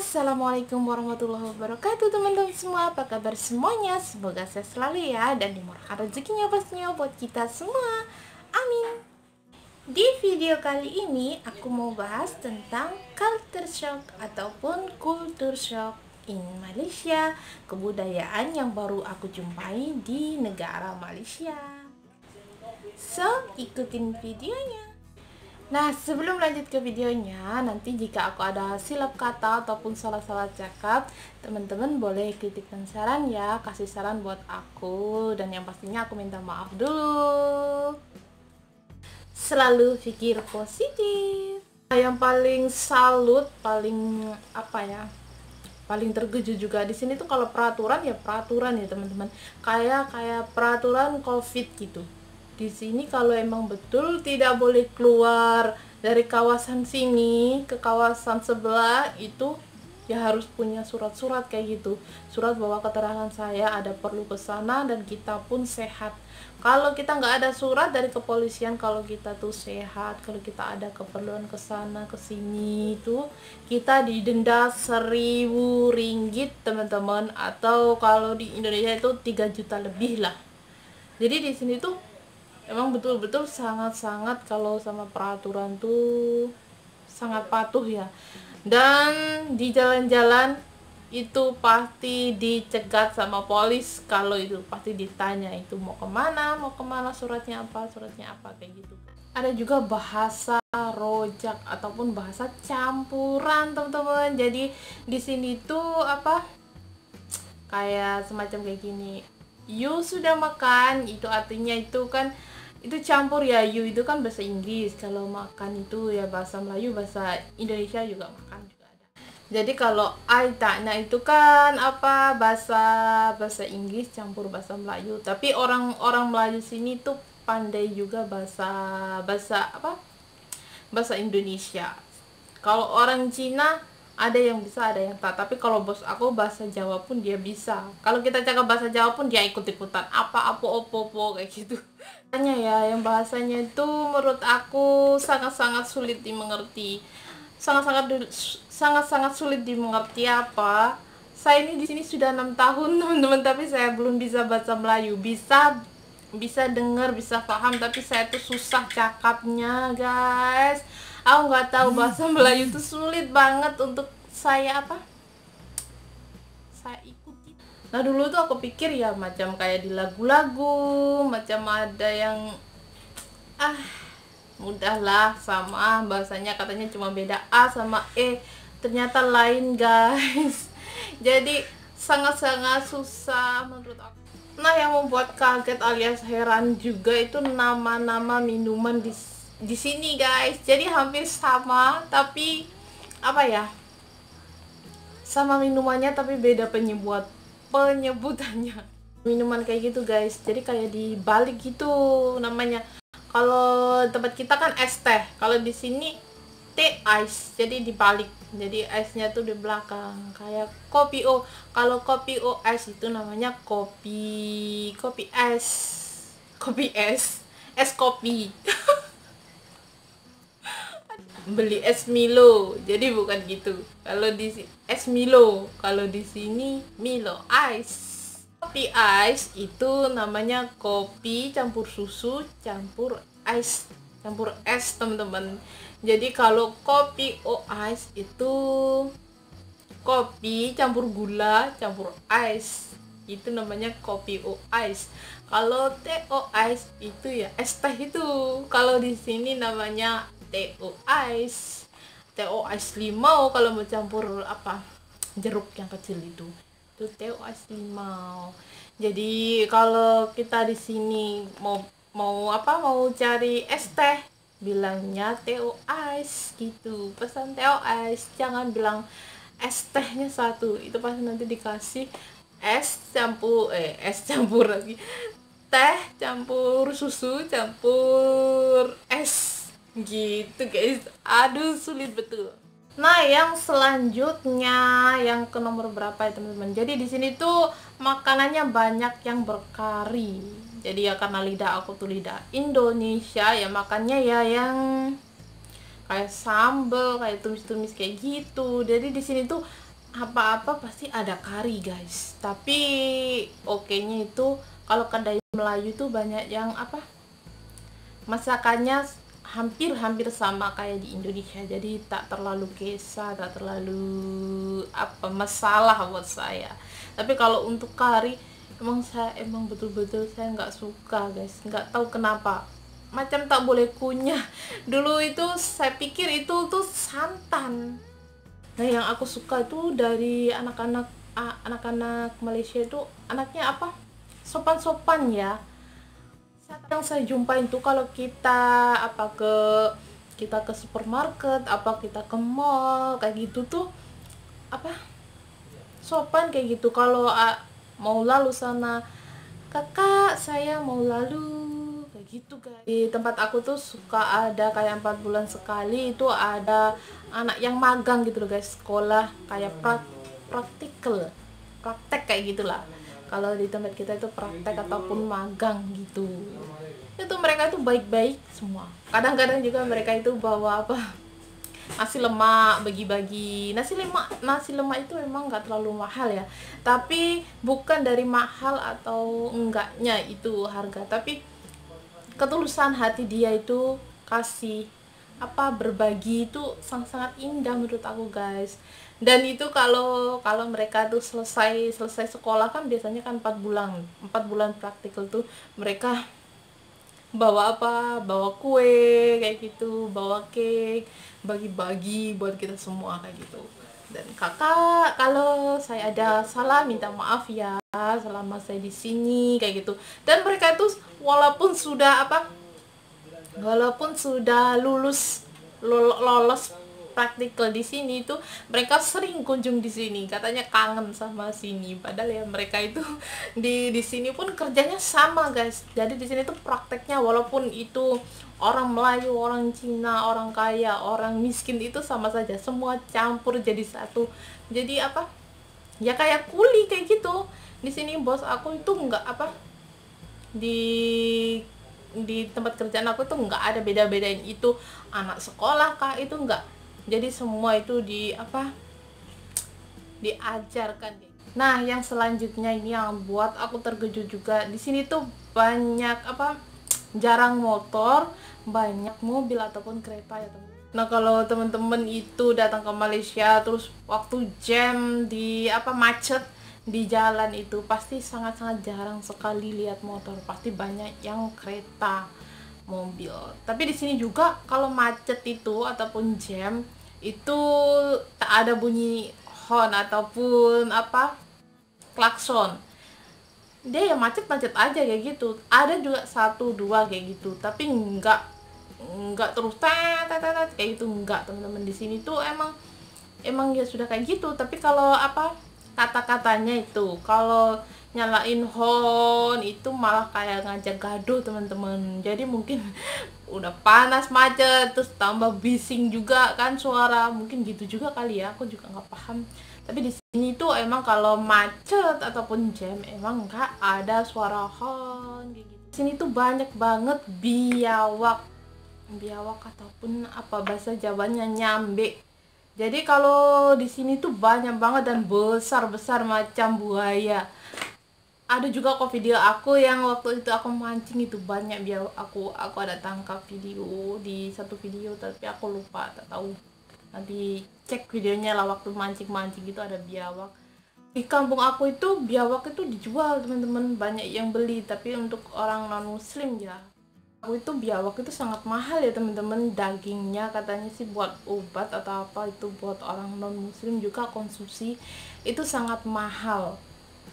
Assalamualaikum warahmatullahi wabarakatuh teman-teman semua. Apa kabar semuanya? Semoga sehat selalu ya, dan dimurahkan rezekinya pastinya buat kita semua. Amin. Di video kali ini aku mau bahas tentang culture shock ataupun culture shock in Malaysia, kebudayaan yang baru aku jumpai di negara Malaysia. So, ikutin videonya. Nah, sebelum lanjut ke videonya, nanti jika aku ada silap kata ataupun salah-salah cakap, teman-teman boleh kritik dan saran ya, kasih saran buat aku, dan yang pastinya aku minta maaf dulu. Selalu pikir positif. Yang paling salut, paling paling terkejut juga di sini tuh kalau peraturan ya peraturan ya teman-teman, kayak peraturan COVID gitu. Di sini kalau emang betul tidak boleh keluar dari kawasan sini ke kawasan sebelah, itu ya harus punya surat-surat kayak gitu, surat bahwa keterangan saya ada perlu ke sana dan kita pun sehat. Kalau kita nggak ada surat dari kepolisian kalau kita tuh sehat, kalau kita ada keperluan ke sana ke sini, itu kita didenda 1.000 ringgit teman-teman, atau kalau di Indonesia itu 3 juta lebih lah. Jadi di sini tuh emang betul-betul sangat-sangat kalau sama peraturan tuh sangat patuh ya. Dan di jalan-jalan itu pasti dicegat sama polis, kalau itu pasti ditanya itu mau kemana, suratnya apa kayak gitu. Ada juga bahasa rojak ataupun bahasa campuran teman-teman. Jadi di sini tuh kayak semacam kayak gini, you sudah makan, itu artinya itu kan itu campur ya, you itu kan bahasa Inggris, kalau makan itu ya bahasa Melayu, bahasa Indonesia juga makan juga ada. Jadi kalau I tanya itu kan bahasa Inggris campur bahasa Melayu, tapi orang Melayu sini tuh pandai juga bahasa Indonesia. Kalau orang Cina ada yang bisa, ada yang tak. Tapi kalau bos aku bahasa Jawa pun dia bisa. Kalau kita cakap bahasa Jawa pun dia ikut-ikutan opo kayak gitu. Tanya ya, yang bahasanya itu menurut aku sangat-sangat sulit dimengerti. Sangat-sangat sulit dimengerti apa? Saya ini di sini sudah 6 tahun teman-teman, tapi saya belum bisa bahasa Melayu. Bisa dengar, bisa paham, tapi saya tuh susah cakapnya, guys. Aku nggak tahu, bahasa Melayu tuh sulit banget untuk saya ikuti. Nah dulu tuh aku pikir ya macam kayak di lagu-lagu, macam ada yang mudahlah, sama bahasanya katanya cuma beda A sama E, ternyata lain guys. Jadi sangat-sangat susah menurut aku. Nah yang membuat kaget alias heran juga itu nama-nama minuman di sini guys. Jadi hampir sama, tapi sama minumannya tapi beda penyebutannya. Minuman kayak gitu guys, jadi kayak dibalik gitu namanya. Kalau tempat kita kan es teh, kalau di sini teh ice, jadi dibalik, jadi ice-nya tuh di belakang. Kayak kopi o, kalau kopi o ice itu namanya kopi es kopi. Beli es Milo, jadi bukan gitu. Kalau di es Milo, kalau di sini Milo Ice. Kopi ice itu namanya kopi campur susu campur ice, campur es teman-teman. Jadi kalau kopi o ice itu kopi campur gula campur ice, itu namanya kopi o ice. Kalau teh o ice itu ya es teh itu. Kalau di sini namanya TO ice. TO ice limau kalau mau campur jeruk yang kecil itu TO ice limau. Jadi kalau kita di sini mau cari es teh, bilangnya TO ice gitu. Pesan TO ice, jangan bilang es tehnya satu, itu pasti nanti dikasih es campur lagi, teh campur susu campur es gitu guys. Aduh sulit betul. Nah yang selanjutnya, yang ke nomor berapa ya teman-teman, jadi di sini tuh makanannya banyak yang berkari. Jadi ya karena lidah aku tuh lidah Indonesia, ya makannya ya yang kayak sambel, kayak tumis-tumis kayak gitu. Jadi di sini tuh apa-apa pasti ada kari guys, tapi okenya itu kalau kedai Melayu itu banyak yang apa, masakannya hampir-hampir sama kayak di Indonesia, jadi tak terlalu kesah, tak terlalu apa masalah buat saya. Tapi kalau untuk kari emang betul-betul saya nggak suka guys, nggak tahu kenapa, macam tak boleh kunyah. Dulu itu saya pikir itu tuh santan. Nah, yang aku suka itu dari anak-anak Malaysia itu anaknya apa? Sopan-sopan ya. Yang saya jumpain tuh kalau kita ke supermarket, apa kita ke mall kayak gitu tuh apa? Sopan kayak gitu. Kalau mau lalu sana, "Kakak, saya mau lalu." Kayak gitu guys. Di tempat aku tuh suka ada kayak 4 bulan sekali itu ada anak yang magang gitu loh guys, sekolah kayak praktikal, praktek kayak gitulah. Kalau di tempat kita itu praktek ataupun magang gitu. Itu mereka itu baik-baik semua. Kadang-kadang juga mereka itu bawa apa, nasi lemak, bagi-bagi nasi lemak itu memang nggak terlalu mahal ya, tapi bukan dari mahal atau enggaknya itu harga, tapi ketulusan hati dia itu kasih apa, berbagi itu sangat-sangat indah menurut aku guys. Dan itu kalau kalau mereka tuh selesai selesai sekolah kan biasanya kan 4 bulan praktikal tuh mereka bawa apa, bawa kue kayak gitu, bawa cake, bagi-bagi buat kita semua kayak gitu. Dan kakak, kalau saya ada salah minta maaf ya selama saya di sini kayak gitu. Dan mereka itu walaupun sudah apa, walaupun sudah lolos praktikal di sini itu mereka sering kunjung di sini, katanya kangen sama sini, padahal ya mereka itu di sini pun kerjanya sama guys. Jadi di sini tuh prakteknya walaupun itu orang Melayu, orang Cina, orang kaya, orang miskin itu sama saja, semua campur jadi satu. Jadi apa, ya kayak kuli kayak gitu. Di sini bos aku itu nggak apa, di tempat kerjaan aku tuh nggak ada beda-bedain itu anak sekolah kah, itu nggak. Jadi semua itu di apa, diajarkan. Nah, yang selanjutnya ini yang buat aku terkejut juga, di sini tuh banyak apa, jarang motor, banyak mobil ataupun kereta ya teman. Nah, kalau teman-teman itu datang ke Malaysia terus waktu jam di apa, macet di jalan itu pasti sangat-sangat jarang sekali lihat motor, pasti banyak yang kereta, mobil. Tapi di sini juga kalau macet itu ataupun jam itu tak ada bunyi horn ataupun apa, klakson. Dia ya macet-macet aja kayak gitu. Ada juga satu dua kayak gitu, tapi enggak terus tet tet tet kayak gitu, enggak teman-teman. Di sini tuh emang ya sudah kayak gitu. Tapi kalau apa, kata-katanya itu kalau nyalain horn itu malah kayak ngajak gaduh teman-teman. Jadi mungkin udah panas macet terus tambah bising juga kan suara, mungkin gitu juga kali ya, aku juga nggak paham. Tapi di sini tuh emang kalau macet ataupun jam emang nggak ada suara horn kayak gitu. Di sini tuh banyak banget biawak, biawak ataupun apa bahasa Jawanya nyambe. Jadi kalau di sini tuh banyak banget dan besar-besar macam buaya. Ada juga kok video aku yang waktu itu aku mancing itu banyak biawak, aku ada tangkap video di satu video tapi aku lupa, tak tahu. Nanti cek videonya lah, waktu mancing-mancing itu ada biawak. Di kampung aku itu biawak itu dijual teman-teman, banyak yang beli, tapi untuk orang non muslim ya. Aku itu biawak itu sangat mahal ya teman-teman, dagingnya katanya sih buat obat atau apa, itu buat orang non muslim juga konsumsi itu sangat mahal.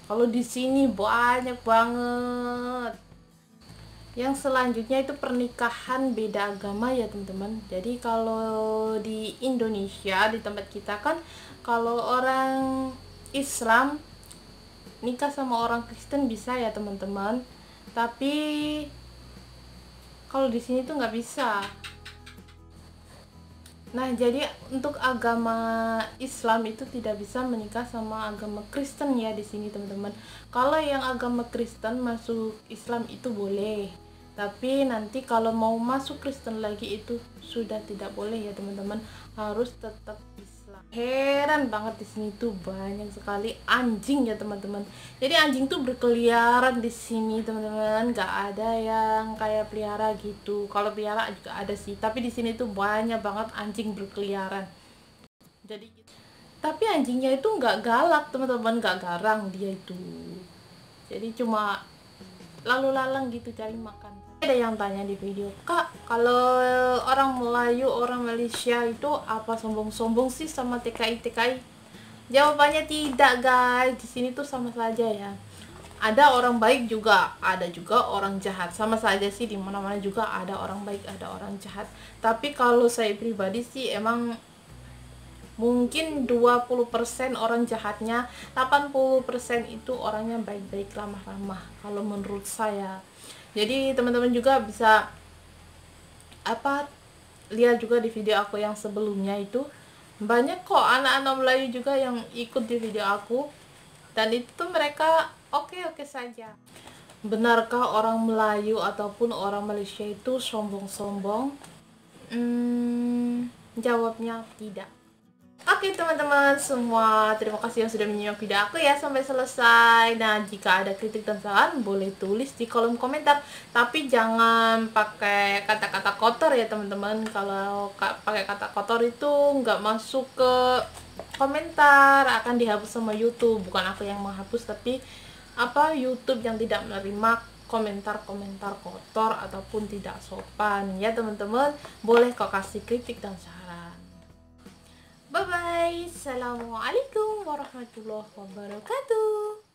Kalau di sini banyak banget. Yang selanjutnya itu pernikahan beda agama ya teman-teman. Jadi kalau di Indonesia di tempat kita kan kalau orang Islam nikah sama orang Kristen bisa ya teman-teman. Tapi kalau di sini tuh nggak bisa. Nah, jadi untuk agama Islam itu tidak bisa menikah sama agama Kristen ya di sini teman-teman. Kalau yang agama Kristen masuk Islam itu boleh. Tapi nanti kalau mau masuk Kristen lagi itu sudah tidak boleh ya teman-teman, harus tetap Islam. Heran banget di sini tuh banyak sekali anjing ya teman-teman. Jadi anjing tuh berkeliaran di sini teman-teman. Gak ada yang kayak pelihara gitu. Kalau pelihara juga ada sih, tapi di sini tuh banyak banget anjing berkeliaran. Jadi tapi anjingnya itu nggak galak teman-teman, nggak garang dia itu. Jadi cuma lalu lalang gitu cari makan. Ada yang tanya di video, Kak, kalau orang Melayu, orang Malaysia itu apa sombong-sombong sih sama TKI-TKI? Jawabannya tidak, guys. Di sini tuh sama saja ya. Ada orang baik juga, ada juga orang jahat. Sama saja sih, di mana-mana juga ada orang baik, ada orang jahat. Tapi kalau saya pribadi sih emang mungkin 20% orang jahatnya, 80% itu orangnya baik-baik, ramah-ramah kalau menurut saya. Jadi teman-teman juga bisa lihat juga di video aku yang sebelumnya itu banyak kok anak-anak Melayu juga yang ikut di video aku, dan itu mereka oke-oke saja. Benarkah orang Melayu ataupun orang Malaysia itu sombong-sombong? Jawabnya tidak. Oke teman-teman semua, terima kasih yang sudah menyimak video aku ya sampai selesai. Nah, jika ada kritik dan saran boleh tulis di kolom komentar, tapi jangan pakai kata-kata kotor ya teman-teman. Kalau pakai kata kotor itu nggak masuk ke komentar, akan dihapus sama YouTube. Bukan aku yang menghapus, tapi YouTube yang tidak menerima komentar-komentar kotor ataupun tidak sopan ya teman-teman. Boleh kok kasih kritik dan saran. Bye bye. Assalamualaikum warahmatullahi wabarakatuh.